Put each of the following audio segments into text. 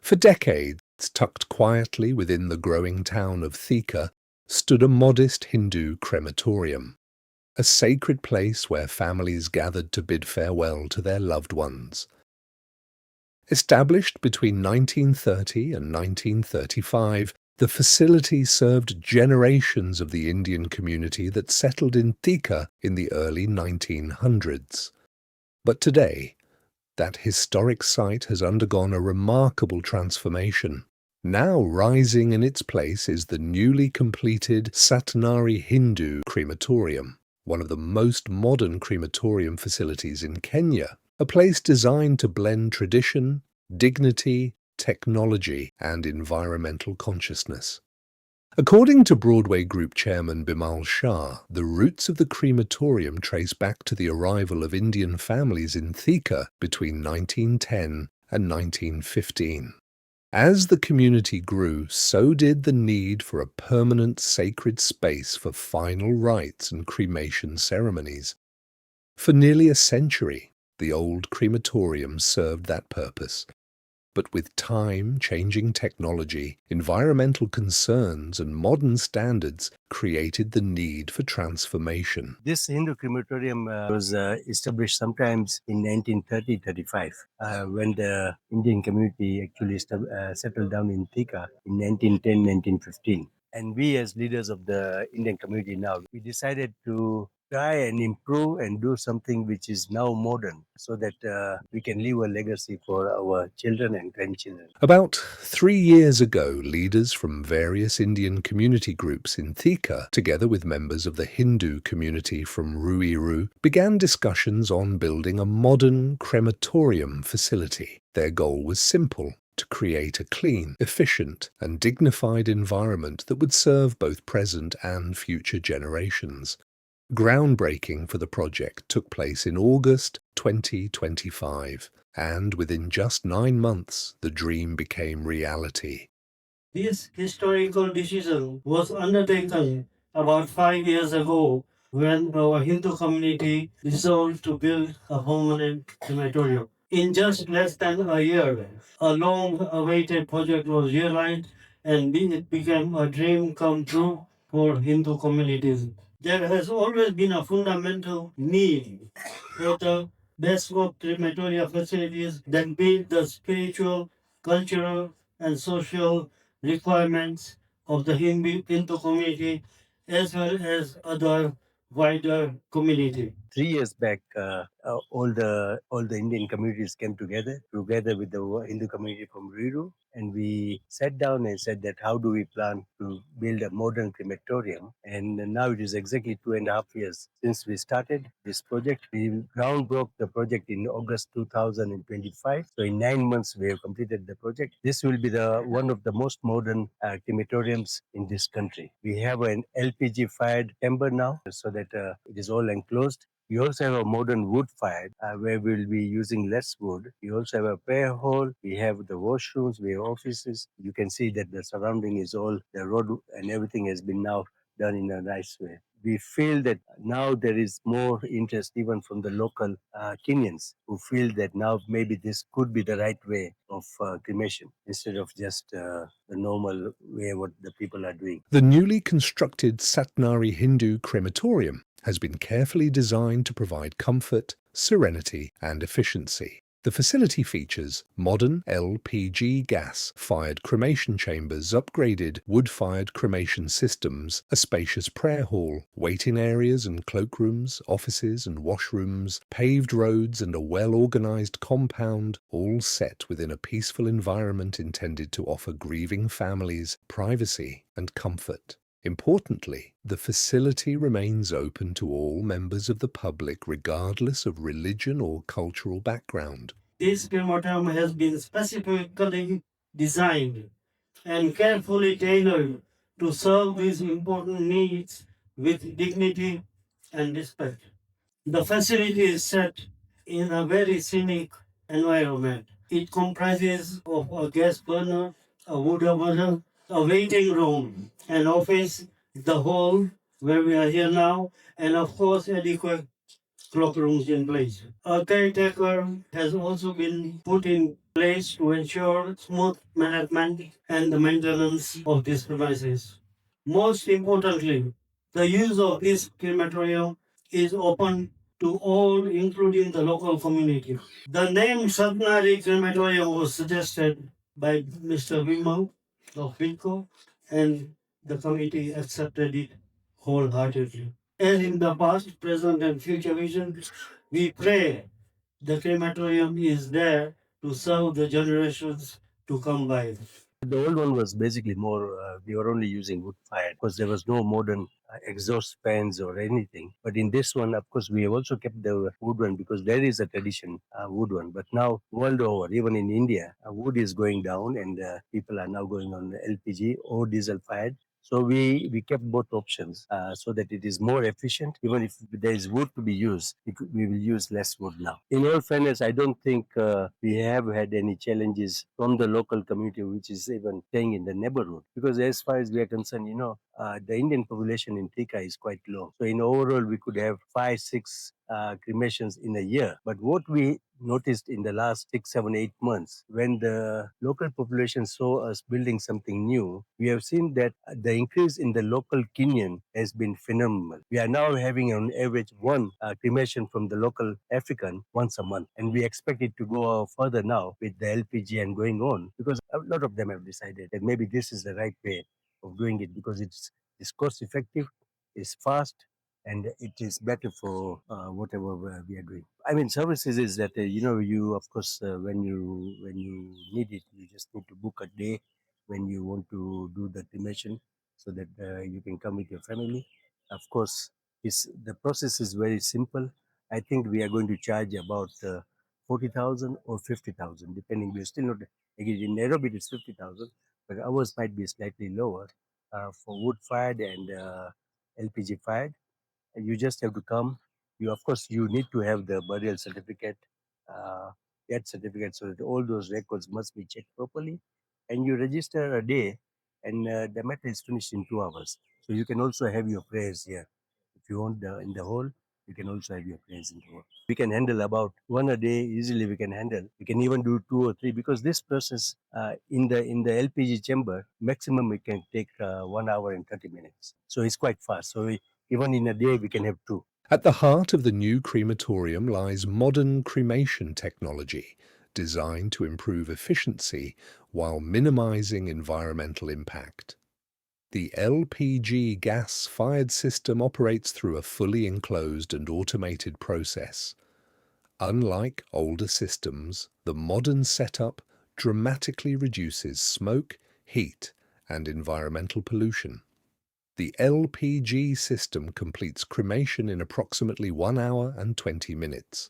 For decades, tucked quietly within the growing town of Thika, stood a modest Hindu crematorium, a sacred place where families gathered to bid farewell to their loved ones. Established between 1930 and 1935, the facility served generations of the Indian community that settled in Thika in the early 1900s. But today, that historic site has undergone a remarkable transformation. Now rising in its place is the newly completed Satnari Hindu Crematorium, one of the most modern crematorium facilities in Kenya, a place designed to blend tradition, dignity, technology, and environmental consciousness. According to Broadway Group chairman Bimal Shah, the roots of the crematorium trace back to the arrival of Indian families in Thika between 1910 and 1915. As the community grew, so did the need for a permanent sacred space for final rites and cremation ceremonies. For nearly a century, the old crematorium served that purpose. But with time, changing technology, environmental concerns, and modern standards created the need for transformation. This Hindu crematorium was established sometimes in 1930-35 when the Indian community actually settled down in Thika in 1910-1915. And we as leaders of the Indian community now, we decided to try and improve and do something which is now modern so that we can leave a legacy for our children and grandchildren. About 3 years ago, leaders from various Indian community groups in Thika, together with members of the Hindu community from Ruiru, began discussions on building a modern crematorium facility. Their goal was simple: to create a clean, efficient, and dignified environment that would serve both present and future generations. Groundbreaking for the project took place in August 2025, and within just 9 months, the dream became reality. This historical decision was undertaken about 5 years ago when our Hindu community resolved to build a permanent crematorium. In just less than a year, a long-awaited project was realized and it became a dream come true for Hindu communities. There has always been a fundamental need for the bespoke crematoria facilities that meet the spiritual, cultural, and social requirements of the Hindu community as well as other wider community. 3 years back, all the Indian communities came together with the Hindu community from Riru, and we sat down and said that how do we plan to build a modern crematorium? And now it is exactly 2.5 years since we started this project. We ground broke the project in August 2025. So in 9 months we have completed the project. This will be the one of the most modern crematoriums in this country. We have an LPG-fired chamber now, so that it is all enclosed. We also have a modern wood fired where we'll be using less wood. We also have a prayer hall. We have the washrooms. We have offices. You can see that the surrounding is all, the road and everything has been now done in a nice way. We feel that now there is more interest even from the local Kenyans who feel that now maybe this could be the right way of cremation instead of just the normal way what the people are doing. The newly constructed Satnari Hindu Crematorium has been carefully designed to provide comfort, serenity, and efficiency. The facility features modern LPG gas-fired cremation chambers, upgraded wood-fired cremation systems, a spacious prayer hall, waiting areas and cloakrooms, offices and washrooms, paved roads, and a well-organized compound, all set within a peaceful environment intended to offer grieving families privacy and comfort. Importantly, the facility remains open to all members of the public regardless of religion or cultural background. This crematorium has been specifically designed and carefully tailored to serve these important needs with dignity and respect. The facility is set in a very scenic environment. It comprises of a gas burner, a wood burner, a waiting room, an office, the hall where we are here now, and of course adequate cloakrooms in place. A caretaker has also been put in place to ensure smooth management and the maintenance of these premises. Most importantly, the use of this crematorium is open to all, including the local community. The name Satnari Crematorium was suggested by Mr. Vimal of Bidco, and the committee accepted it wholeheartedly. As in the past, present, and future vision, we pray the crematorium is there to serve the generations to come by. The old one was basically more, we were only using wood fired because there was no modern exhaust fans or anything. But in this one, of course, we have also kept the wood one because there is a tradition, wood one. But now, world over, even in India, wood is going down and people are now going on LPG or diesel fired. So we kept both options so that it is more efficient. Even if there is wood to be used, we will use less wood now. In all fairness, I don't think we have had any challenges from the local community, which is even staying in the neighborhood. Because as far as we are concerned, the Indian population in Thika is quite low. So in overall, we could have 5, 6 cremations in a year. But what we noticed in the last 6, 7, 8 months, when the local population saw us building something new, we have seen that the increase in the local Kenyan has been phenomenal. We are now having on average one cremation from the local African once a month, and we expect it to go further now with the LPG and going on, because a lot of them have decided that maybe this is the right way of doing it because it's cost effective, it's fast, and it is better for whatever we are doing. I mean, services is that you of course when you need it, you just need to book a day when you want to do the cremation, so that you can come with your family. Of course, the process is very simple. I think we are going to charge about 40,000 or 50,000, depending. We are still not agreed. In Nairobi, it's 50,000, but ours might be slightly lower for wood fired and LPG fired. You just have to come. You, of course, you need to have the burial certificate, uh, death certificate, so that all those records must be checked properly. And you register a day, and the matter is finished in 2 hours. So you can also have your prayers here. If you want in the hall, you can also have your prayers in the hall. We can handle about one a day easily. We can handle. We can even do 2 or 3, because this process in the LPG chamber, maximum we can take 1 hour and 30 minutes. So it's quite fast. So even in a day, we can have 2. At the heart of the new crematorium lies modern cremation technology, designed to improve efficiency while minimizing environmental impact. The LPG gas-fired system operates through a fully enclosed and automated process. Unlike older systems, the modern setup dramatically reduces smoke, heat, and environmental pollution. The LPG system completes cremation in approximately 1 hour and 20 minutes.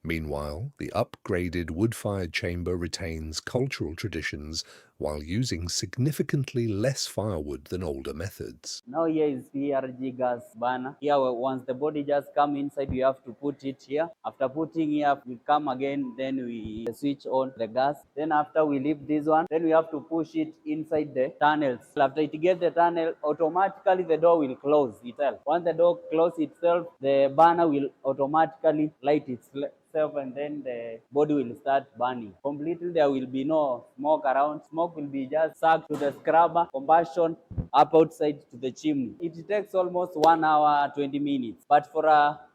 Meanwhile, the upgraded wood-fired chamber retains cultural traditions while using significantly less firewood than older methods. Now here is PRG gas burner. Here once the body just come inside, we have to put it here. After putting here, we come again, then we switch on the gas. Then after we leave this one, then we have to push it inside the tunnels. After it gets the tunnel, automatically the door will close itself. Once the door closes itself, the burner will automatically light itself, and then the body will start burning. Completely, there will be no smoke around. Smoke will be just sucked to the scrubber, combustion up outside to the chimney. It takes almost 1 hour, 20 minutes. But for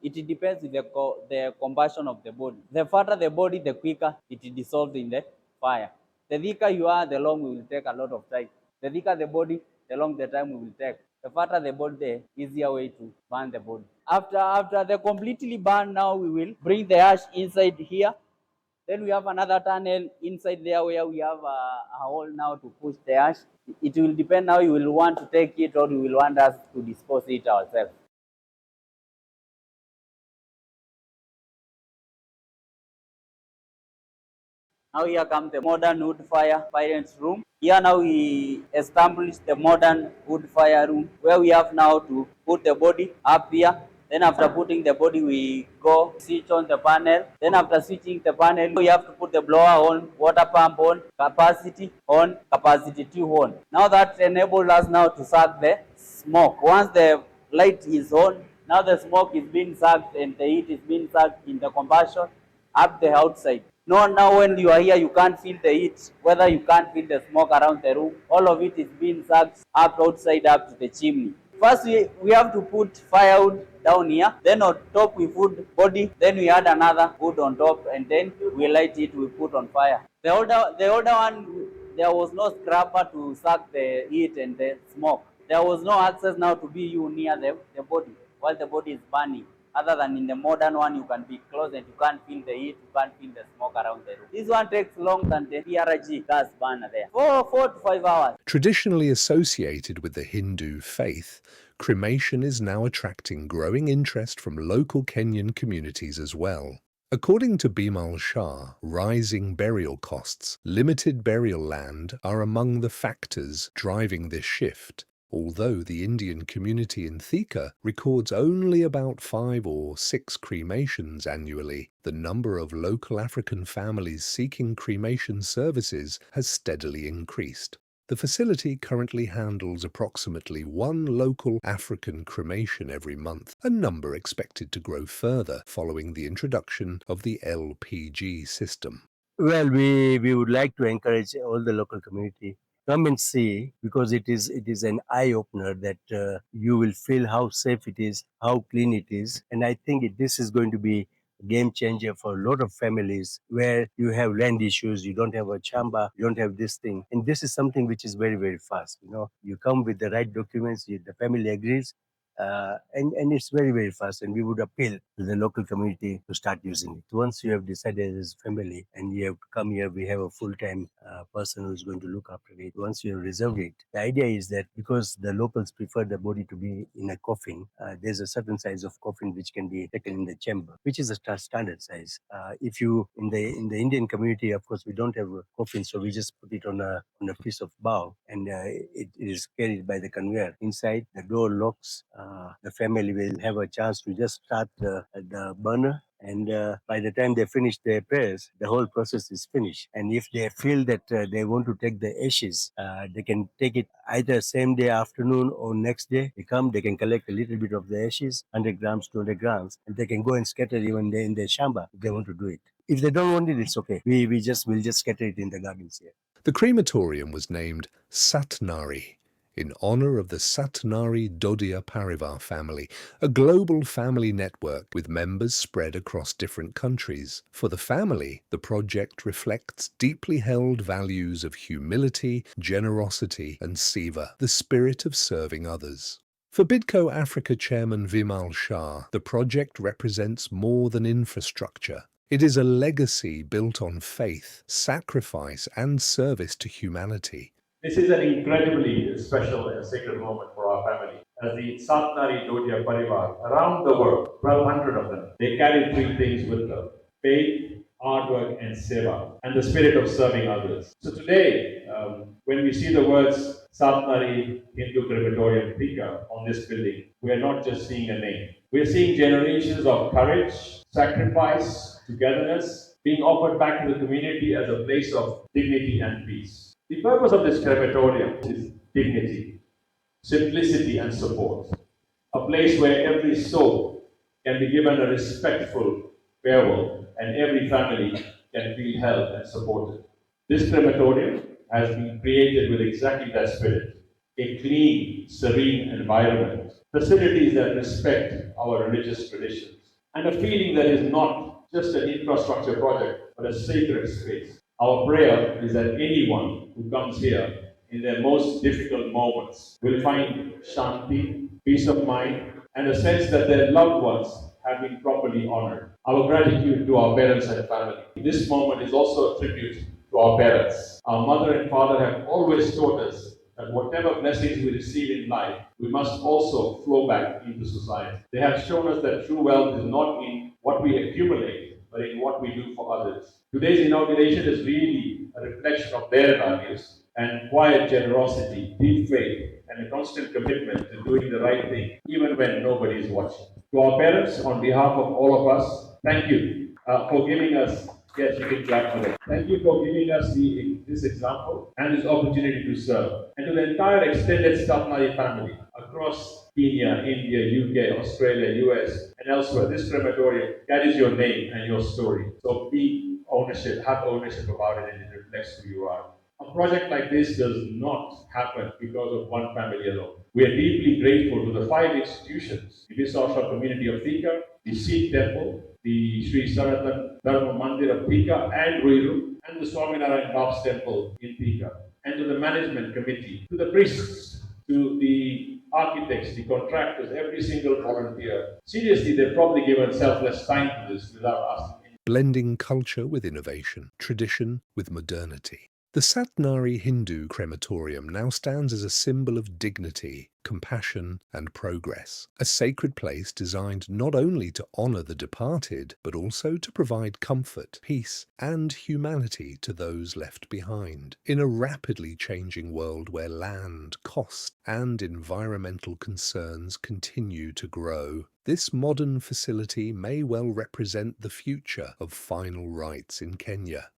it depends with the combustion of the body. The fatter the body, the quicker it dissolves in the fire. The thicker you are, the longer it will take a lot of time. The thicker the body, the longer the time we will take. The fatter the body, the easier way to burn the body. After they completely burn, now we will bring the ash inside here. Then we have another tunnel inside there where we have a hole now to push the ash. It will depend how you will want to take it, or you will want us to dispose it ourselves. Now here comes the modern wood fire parents room. Here now we establish the modern wood fire room, where we have now to put the body up here. Then after putting the body, we go switch on the panel. Then after switching the panel, we have to put the blower on, water pump on, capacity 2 on. Now that enables us now to suck the smoke. Once the light is on, now the smoke is being sucked and the heat is being sucked in the combustion up the outside. No, now when you are here, you can't feel the heat, whether you can't feel the smoke around the room. All of it is being sucked up outside up to the chimney. First, we have to put firewood down here. Then on top we put body. Then we add another wood on top, and then we light it. We put on fire. The older one, there was no scrapper to suck the heat and the smoke. There was no access now to be you near the body while the body is burning. Other than in the modern one, you can be close and you can't feel the heat, you can't feel the smoke around the room. This one takes longer than the PRG gas burner there. 4 to 5 hours. Traditionally associated with the Hindu faith, cremation is now attracting growing interest from local Kenyan communities as well. According to Bimal Shah, rising burial costs, limited burial land are among the factors driving this shift. Although the Indian community in Thika records only about 5 or 6 cremations annually, the number of local African families seeking cremation services has steadily increased. The facility currently handles approximately 1 local African cremation every month, a number expected to grow further following the introduction of the LPG system. Well, we would like to encourage all the local community come and see, because it is an eye opener that you will feel how safe it is, how clean it is, and I think this is going to be a game changer for a lot of families where you have land issues, you don't have a chamba, you don't have this thing, and this is something which is very very fast. You come with the right documents, the family agrees, and it's very very fast, and we would appeal to the local community to start using it. Once you have decided as a family and you have to come here, we have a full-time person who's going to look after it. Once you have reserved it, the idea is that because the locals prefer the body to be in a coffin, there's a certain size of coffin which can be taken in the chamber, which is a standard size. If you in the Indian community, of course, we don't have a coffin, so we just put it on a piece of bough, and it is carried by the conveyor inside. The door locks. The family will have a chance to just start the burner, and by the time they finish their prayers, the whole process is finished. And if they feel that they want to take the ashes, they can take it either same day afternoon or next day. They can collect a little bit of the ashes, 100 grams, 200 grams, and they can go and scatter even in their shamba if they want to do it. If they don't want it, it's okay. We'll just scatter it in the gardens here. The crematorium was named Satnari in honor of the Satnari Dodia Parivar family, a global family network with members spread across different countries. For the family, the project reflects deeply held values of humility, generosity, and seva, the spirit of serving others. For Bidco Africa chairman Vimal Shah, the project represents more than infrastructure. It is a legacy built on faith, sacrifice, and service to humanity. This is an incredibly special and sacred moment for our family. As the Satnari Dodia Parivar, around the world, 1,200 of them, they carry 3 things with them: faith, hard work, and seva, and the spirit of serving others. So today, when we see the words Satnari Hindu Crematorium Thika on this building, we are not just seeing a name. We are seeing generations of courage, sacrifice, togetherness being offered back to the community as a place of dignity and peace. The purpose of this crematorium is dignity, simplicity, and support. A place where every soul can be given a respectful farewell and every family can feel held and supported. This crematorium has been created with exactly that spirit: a clean, serene environment, facilities that respect our religious traditions, and a feeling that is not just an infrastructure project, but a sacred space. Our prayer is that anyone who comes here in their most difficult moments will find shanti, peace of mind, and a sense that their loved ones have been properly honored. Our gratitude to our parents and family. This moment is also a tribute to our parents. Our mother and father have always taught us that whatever blessings we receive in life, we must also flow back into society. They have shown us that true wealth is not in what we accumulate, but in what we do for others. Today's inauguration is really a reflection of their values and quiet generosity, deep faith, and a constant commitment to doing the right thing, even when nobody is watching. To our parents, on behalf of all of us, thank you for giving us. Yes, you can clap for them. Thank you for giving us this example and this opportunity to serve. And to the entire extended Satnari family across Kenya, India, UK, Australia, US, and elsewhere, this crematorium carries your name and your story. So be have ownership about it, and it reflects who you are. A project like this does not happen because of one family alone. We are deeply grateful to the five institutions, the Viswasha community of Thika, the Sikh temple, the Sri Sanatan Dharma Mandir of Thika and Ruiru, and the Swaminarayan Bab's temple in Thika, and to the management committee, to the priests, to the architects, the contractors, every single volunteer. Seriously, they've probably given selfless time to this without asking. Blending culture with innovation, tradition with modernity. The Satnari Hindu Crematorium now stands as a symbol of dignity, compassion, and progress, a sacred place designed not only to honor the departed, but also to provide comfort, peace, and humanity to those left behind. In a rapidly changing world where land, cost, and environmental concerns continue to grow, this modern facility may well represent the future of final rites in Kenya.